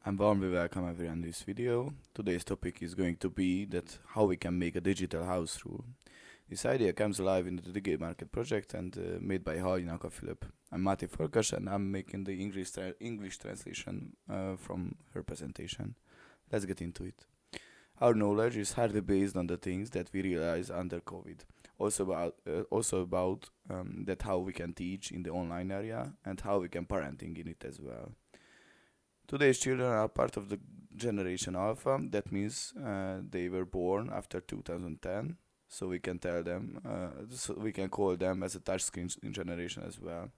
I'm warmly welcome everyone in this video. Today's topic is going to be that how we can make a digital house rule. This idea comes alive in the Digital Market project and made by Halina Philip. I'm Mati Farkas and I'm making the English translation from her presentation. Let's get into it. Our knowledge is hardly based on the things that we realize under COVID. Also about that how we can teach in the online area and how we can parenting in it as well. Today's children are part of the generation Alpha. That means they were born after 2010. So we can tell them, so we can call them as a touchscreen generation as well.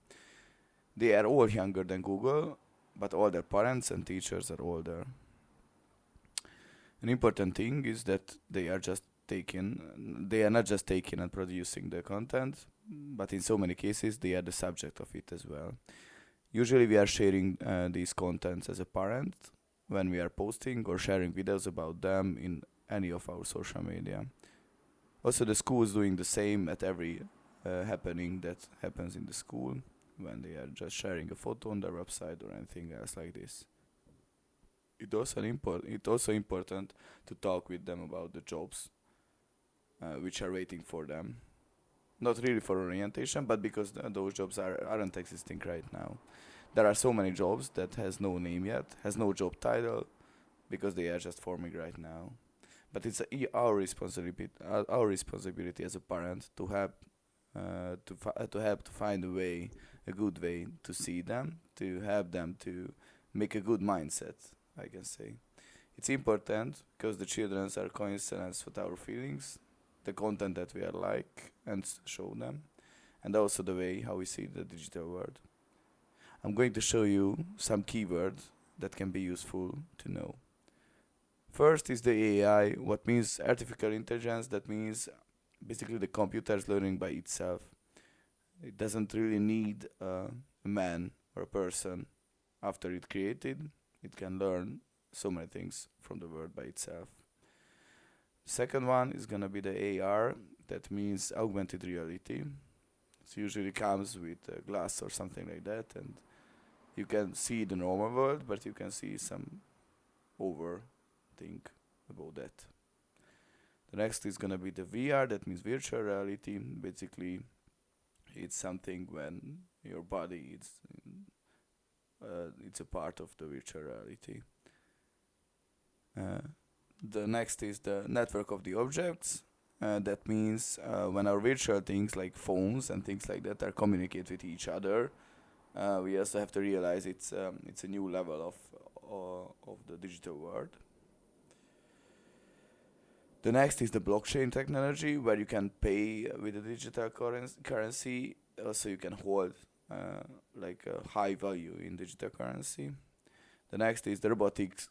They are all younger than Google, but all their parents and teachers are older. An important thing is that they are not just taking and producing the content, but in so many cases they are the subject of it as well. Usually we are sharing these contents as a parent when we are posting or sharing videos about them in any of our social media. Also, the school is doing the same at every happening that happens in the school when they are just sharing a photo on their website or anything else like this. It also important to talk with them about the jobs which are waiting for them. Not really for orientation, but because those jobs aren't existing right now. There are so many jobs that has no name yet, has no job title, because they are just forming right now. But it's our responsibility as a parent to help, to help to find a good way to see them, to help them to make a good mindset. I can say it's important because the children are coincidence with our feelings, the content that we are like, and show them, and also the way how we see the digital world. I'm going to show you some keywords that can be useful to know. First is the AI, what means artificial intelligence. That means basically the computer's learning by itself. It doesn't really need a man or a person after it created. It can learn so many things from the world by itself. Second one is gonna be the AR, that means augmented reality. It usually comes with a glass or something like that, and you can see the normal world, but you can see some over thing about that. The next is gonna be the VR, that means virtual reality. Basically, it's something when your body is it's a part of the virtual reality. Uh, the next is the network of the objects. That means when our virtual things like phones and things like that are communicate with each other, we also have to realize it's a new level of the digital world. The next is the blockchain technology, where you can pay with a digital currency. Also, you can hold like a high value in digital currency. The next is the robotics,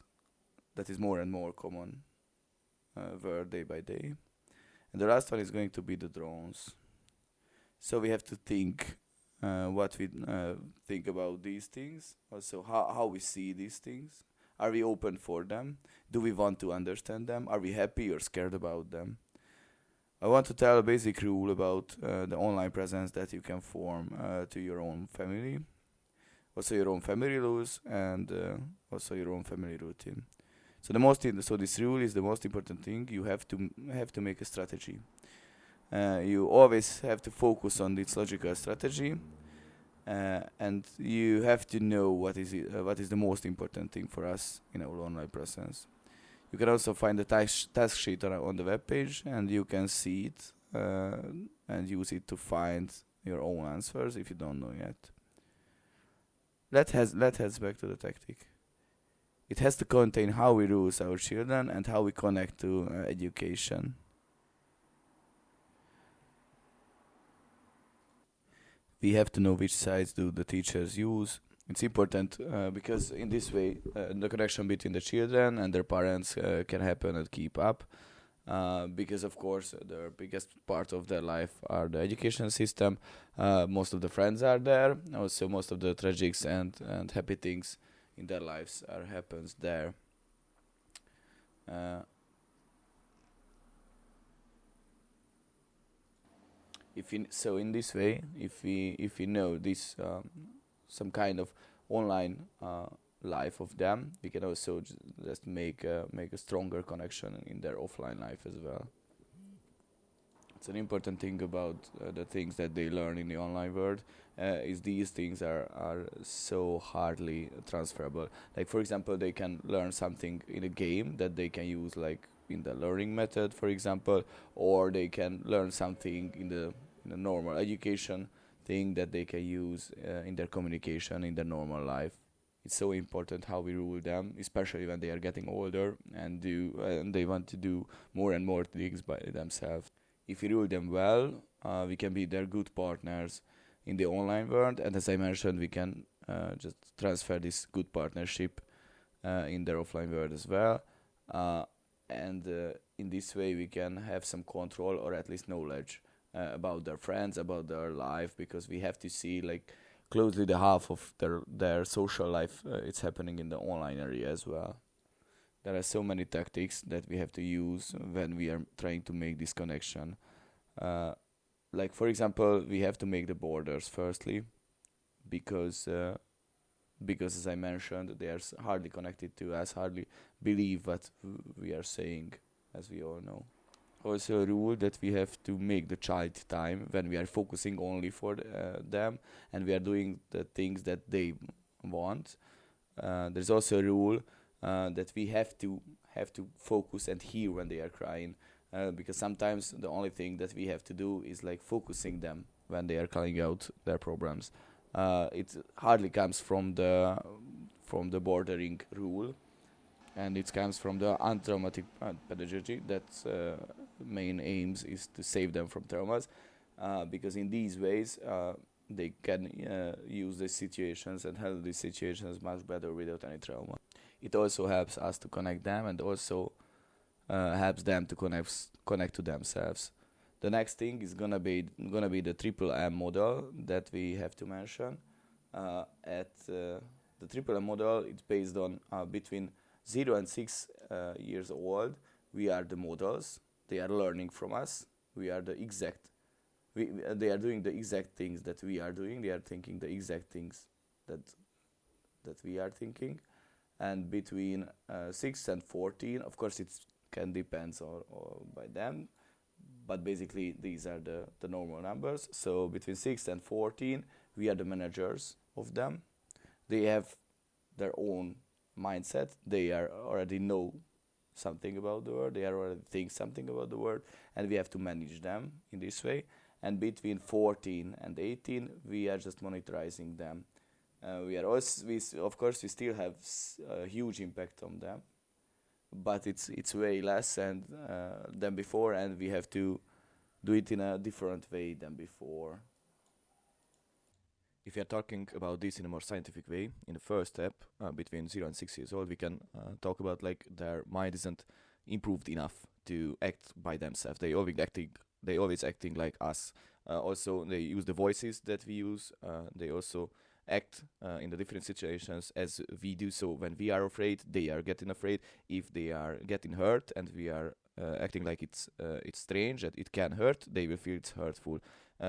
that is more and more common word day by day. And the last one is going to be the drones. So we have to think what we think about these things, also how we see these things. Are we open for them? Do we want to understand them? Are we happy or scared about them? I want to tell a basic rule about the online presence that you can form to your own family, also your own family rules, and also your own family routine. So this rule is the most important thing. You have to make a strategy. You always have to focus on this logical strategy, and you have to know what is the most important thing for us in our online presence. You can also find the task sheet on the web page, and you can see it and use it to find your own answers if you don't know yet. Let's head back to the tactic. It has to contain how we rules our children and how we connect to education. We have to know which sites do the teachers use. It's important because in this way the connection between the children and their parents can happen and keep up. Because of course the biggest part of their life are the education system. Most of the friends are there. Also, most of the tragics and happy things in their lives are happens there. Uh, so in this way, if we know this some kind of online life of them, we can also just make a stronger connection in their offline life as well. It's an important thing about the things that they learn in the online world, is these things are so hardly transferable. Like for example, they can learn something in a game that they can use like in the learning method, for example, or they can learn something in the normal education thing that they can use in their communication in their normal life. It's so important how we rule them, especially when they are getting older and they want to do more and more things by themselves. If we rule them well, we can be their good partners in the online world, and as I mentioned, we can just transfer this good partnership in their offline world as well. Uh, and in this way, we can have some control or at least knowledge about their friends, about their life, because we have to see like closely the half of their social life. It's happening in the online area as well. There are so many tactics that we have to use when we are trying to make this connection. Uh, like for example, we have to make the borders firstly, because because as I mentioned, they are hardly connected to us, hardly believe what we are saying, as we all know. Also a rule that we have to make the child time when we are focusing only for them and we are doing the things that they want. There's also a rule that we have to focus and hear when they are crying, because sometimes the only thing that we have to do is like focusing them when they are calling out their problems. It hardly comes from the bordering rule, and it comes from the untraumatic pedagogy that's main aims is to save them from traumas, because in these ways they can use these situations and handle these situations much better without any trauma. It also helps us to connect them and also helps them to connect to themselves. The next thing is gonna be the triple M model that we have to mention. At the triple M model, it's based on between 0 and 6 years old. We are the models. They are learning from us. We are the exact. They are doing the exact things that we are doing. They are thinking the exact things that we are thinking. And between 6 and 14, of course, it can depends or by them, but basically these are the normal numbers. So between 6 and 14, we are the managers of them. They have their own mindset. They are already know something about the world. They are already think something about the world, and we have to manage them in this way. And between 14 and 18, we are just monitoring them. We are also, of course, we still have a huge impact on them, but it's way less and than before, and we have to do it in a different way than before. If we are talking about this in a more scientific way, in the first step, between 0 and 6 years old, we can talk about like their mind isn't improved enough to act by themselves. They always acting like us. Also, they use the voices that we use. They also act in the different situations as we do. So when we are afraid, they are getting afraid. If they are getting hurt and we are acting like it's strange that it can hurt, they will feel it's hurtful.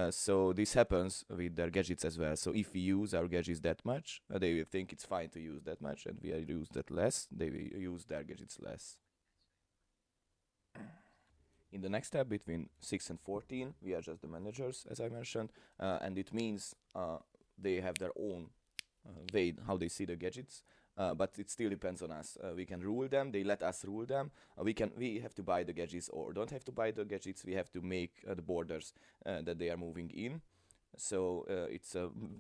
So this happens with their gadgets as well. So if we use our gadgets that much, they will think it's fine to use that much, and we use that less. They will use their gadgets less. In the next step, between 6 and 14, we are just the managers, as I mentioned, and it means they have their own way how they see the gadgets. But it still depends on us. We can rule them. They let us rule them. We have to buy the gadgets or don't have to buy the gadgets. We have to make the borders that they are moving in. So it's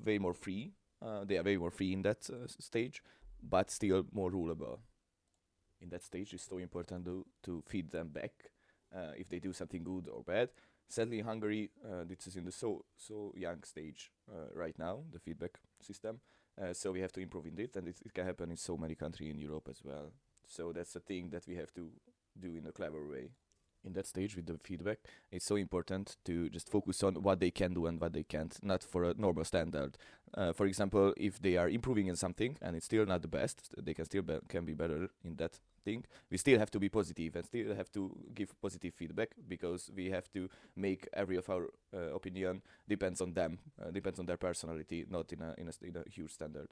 way more free. They are way more free in that stage, but still more rulable. In that stage, it's so important to feed them back if they do something good or bad. Sadly, in Hungary, this is in the so young stage right now, the feedback system. So we have to improve in it, and it can happen in so many countries in Europe as well. So that's a thing that we have to do in a clever way. In that stage with the feedback, it's so important to just focus on what they can do and what they can't, not for a normal standard. For example, if they are improving in something and it's still not the best, they can still can be better in that thing. We still have to be positive and still have to give positive feedback, because we have to make every of our opinion depends on them, depends on their personality, not in a huge standard.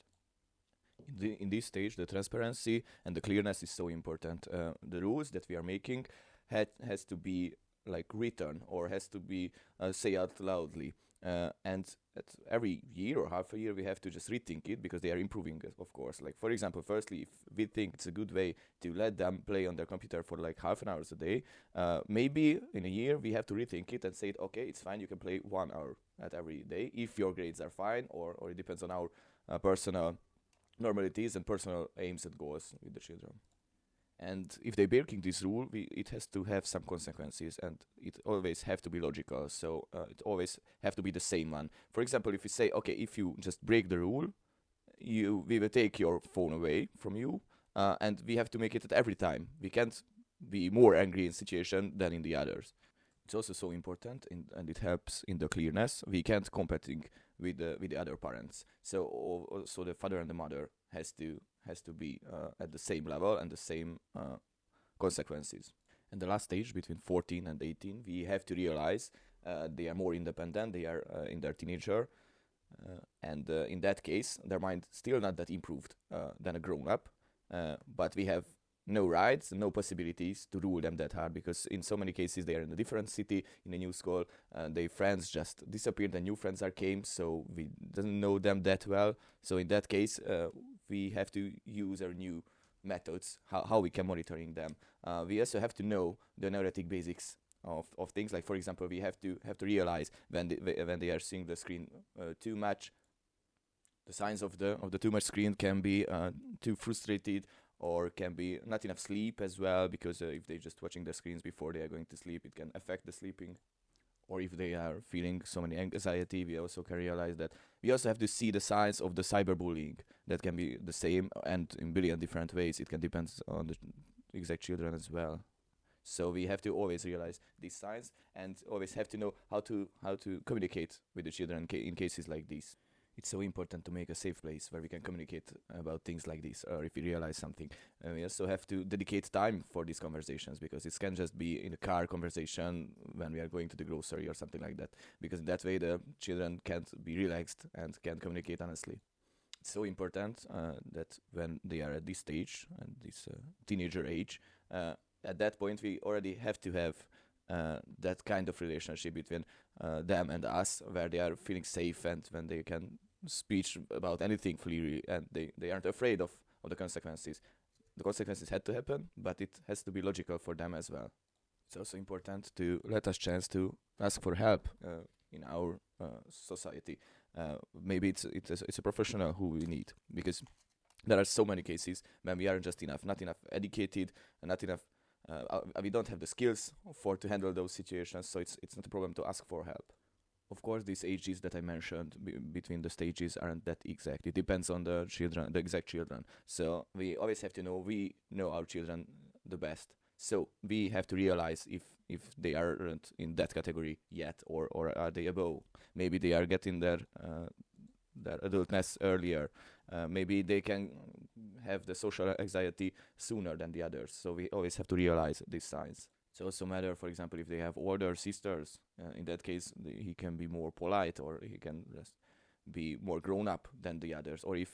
In this stage, the transparency and the clearness is so important. The rules that we are making has to be like written or has to be say out loudly. And at every year or half a year, we have to just rethink it because they are improving, of course. Like for example, firstly, if we think it's a good way to let them play on their computer for like half an hour a day, maybe in a year we have to rethink it and say, okay, it's fine, you can play 1 hour at every day if your grades are fine, or it depends on our personal normalities and personal aims and goals with the children. And if they breaking this rule, it has to have some consequences, and it always have to be logical. So it always have to be the same one. For example, if you say, okay, if you just break the rule, we will take your phone away from you, and we have to make it at every time. We can't be more angry in situation than in the others. It's also so important, and it helps in the clearness. We can't competing with the other parents. So also the father and the mother has to be at the same level and the same consequences. And the last stage between 14 and 18, we have to realize they are more independent. They are in their teenager, and in that case, their mind still not that improved than a grown up. But we have no rights, no possibilities to rule them that hard because in so many cases they are in a different city, in a new school, their friends just disappeared and new friends are came, so we doesn't know them that well. So in that case, we have to use our new methods, how we can monitoring them. We also have to know the neurotic basics of things. Like for example, we have to realize when they are seeing the screen too much. The signs of the too much screen can be too frustrated or can be not enough sleep as well because if they're just watching the screens before they are going to sleep, it can affect the sleeping. Or if they are feeling so many anxiety, we also can realize that we also have to see the signs of the cyberbullying that can be the same and in billion different ways. It can depend on the exact children as well. So we have to always realize these signs and always have to know how to communicate with the children in cases like this. It's so important to make a safe place where we can communicate about things like this, or if we realize something. We also have to dedicate time for these conversations because it can just be in a car conversation when we are going to the grocery or something like that. Because that way the children can't be relaxed and can communicate honestly. It's so important that when they are at this stage and this teenager age, at that point we already have to have that kind of relationship between them and us, where they are feeling safe and when they can speak about anything freely and they aren't afraid of the consequences. The consequences had to happen, but it has to be logical for them as well. It's also important to let us chance to ask for help in our society. Maybe it's a professional who we need because there are so many cases when we aren't just not enough educated, not enough. We don't have the skills for to handle those situations, so it's not a problem to ask for help. Of course, these ages that I mentioned between the stages aren't that exact. It depends on the children, the exact children. So we always have to know we know our children the best. So we have to realize if they aren't in that category yet, or are they above. Maybe they are getting their adultness earlier. Maybe they can have the social anxiety sooner than the others. So we always have to realize these signs. It's also matter, for example, if they have older sisters. In that case, he can be more polite, or he can just be more grown up than the others. Or if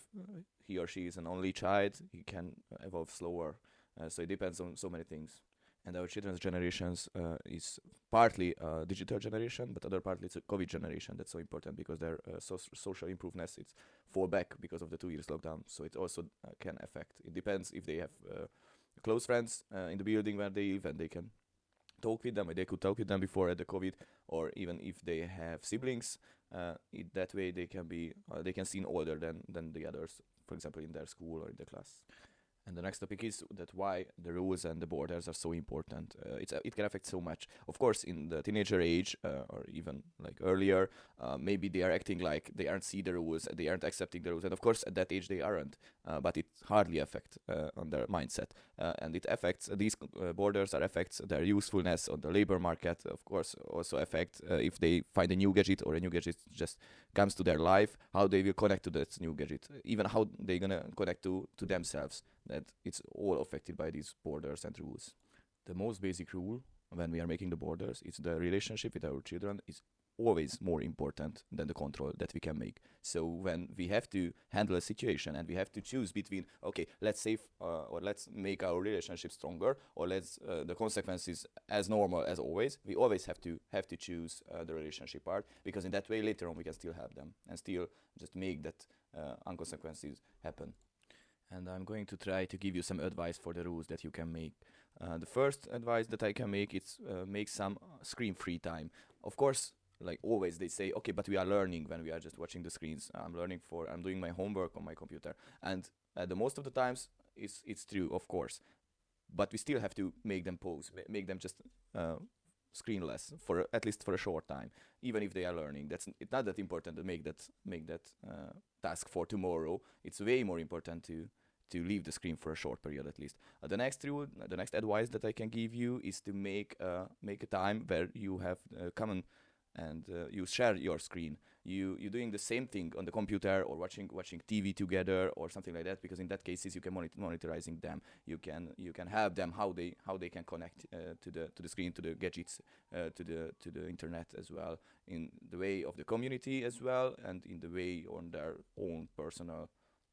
he or she is an only child, he can evolve slower. So it depends on so many things. And our children's generations is partly a digital generation, but other partly it's a COVID generation. That's so important because their social improvedness it's fall back because of the 2 years lockdown. So it also can affect. It depends if they have close friends in the building where they live and they can talk with them, or they could talk with them before at the COVID, or even if they have siblings, that way they can seem older than the others, for example, in their school or in the class. And the next topic is that why the rules and the borders are so important. It can affect so much. Of course, in the teenager age or even like earlier, maybe they are acting like they aren't see the rules, they aren't accepting the rules, and of course at that age they aren't. But it hardly affects on their mindset, and it affects these borders are affects their usefulness on the labor market. Of course, also affect if they find a new gadget or a new gadget just comes to their life, how they will connect to that new gadget, even how they're gonna connect to themselves. That it's all affected by these borders and rules. The most basic rule when we are making the borders is the relationship with our children is always more important than the control that we can make. So when we have to handle a situation and we have to choose between, okay, let's save or let's make our relationship stronger, or let's the consequences as normal as always, we always have to choose the relationship part, because in that way later on we can still have them and still just make that unconsequences happen. And I'm going to try to give you some advice for the rules that you can make. The first advice that I can make is make some screen-free time. Of course, like always, they say, okay, but we are learning when we are just watching the screens. I'm doing my homework on my computer, and the most of the times, it's true, of course. But we still have to make them pause, make them just screenless for at least for a short time, even if they are learning. It's not that important to make that task for tomorrow. It's way more important to leave the screen for a short period at least. The next rule, the next advice that I can give you is to make a time where you have common and you share your screen. You're doing the same thing on the computer or watching TV together or something like that, because in that cases you can monitorizing them. You can help them how they can connect to the screen, to the gadgets, to the internet as well, in the way of the community as well, and in the way on their own personal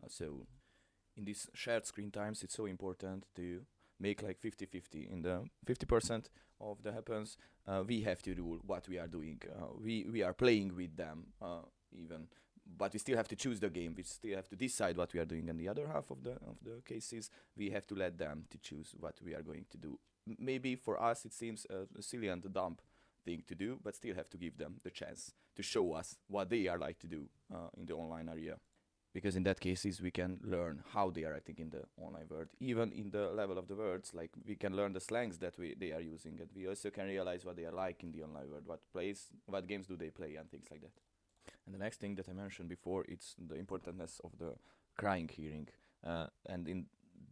soul. In these shared screen times, it's so important to make like 50-50. In the 50% of the happens, we have to rule what we are doing. We are playing with them even, but we still have to choose the game. We still have to decide what we are doing. And the other half of the cases, we have to let them to choose what we are going to do. Maybe for us it seems a silly and a dumb thing to do, but still have to give them the chance to show us what they are like to do in the online area. Because in that cases we can learn how they are acting in the online world, even in the level of the words. Like we can learn the slangs that they are using, and we also can realize what they are like in the online world, what games do they play, and things like that. And the next thing that I mentioned before, it's the importance of the crying hearing. And in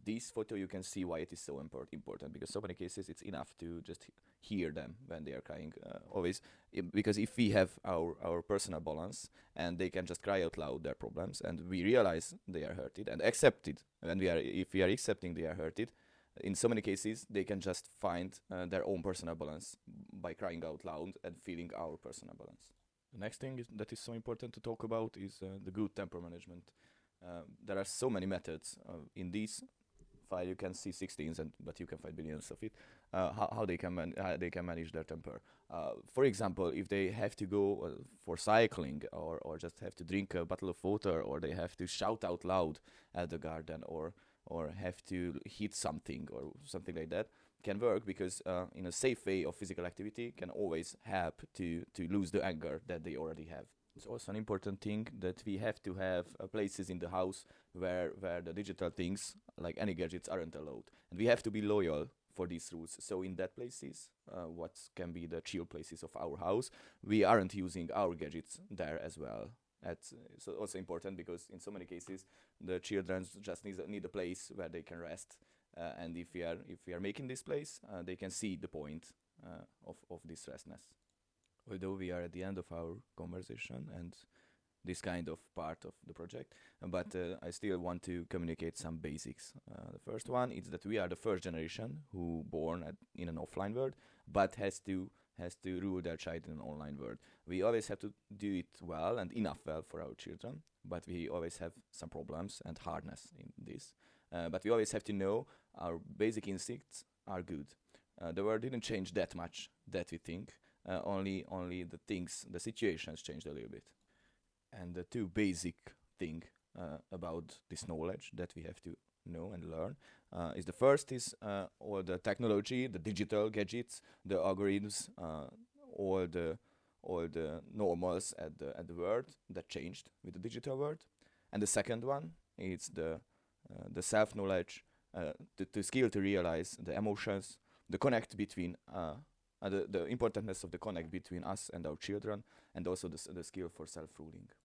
this photo you can see why it is so important, because so many cases it's enough to just hear them when they are crying always. Because if we have our personal balance and they can just cry out loud their problems, and we realize they are hurted and accept it, if we are accepting they are hurted, in so many cases they can just find their own personal balance by crying out loud and feeling our personal balance. The next thing that is so important to talk about is the good temper management. There are so many methods in this file. You can see 16s, but you can find billions of it. How they can manage their temper. For example, if they have to go for cycling, or just have to drink a bottle of water, or they have to shout out loud at the garden, or have to hit something or something like that, can work, because in a safe way of physical activity can always help to lose the anger that they already have. It's also an important thing that we have to have places in the house where the digital things, like any gadgets, aren't allowed. And we have to be loyal for these rules. So in that places, what can be the chill places of our house, we aren't using our gadgets there as well. That's also important, because in so many cases the children just need a place where they can rest. And if we are making this place, they can see the point of this restness. Although we are at the end of our conversation and this kind of part of the project, but I still want to communicate some basics. The first one is that we are the first generation who born in an offline world, but has to rule their child in an online world. We always have to do it well and enough well for our children, but we always have some problems and hardness in this. But we always have to know our basic instincts are good. The world didn't change that much that we think. Only the situations changed a little bit. And the two basic thing about this knowledge that we have to know and learn is the first is all the technology, the digital gadgets, the algorithms, all the normals at the world that changed with the digital world. And the second one is the self-knowledge, the skill to realize the emotions, the connect between the importance of the connect between us and our children, and also the skill for self-ruling.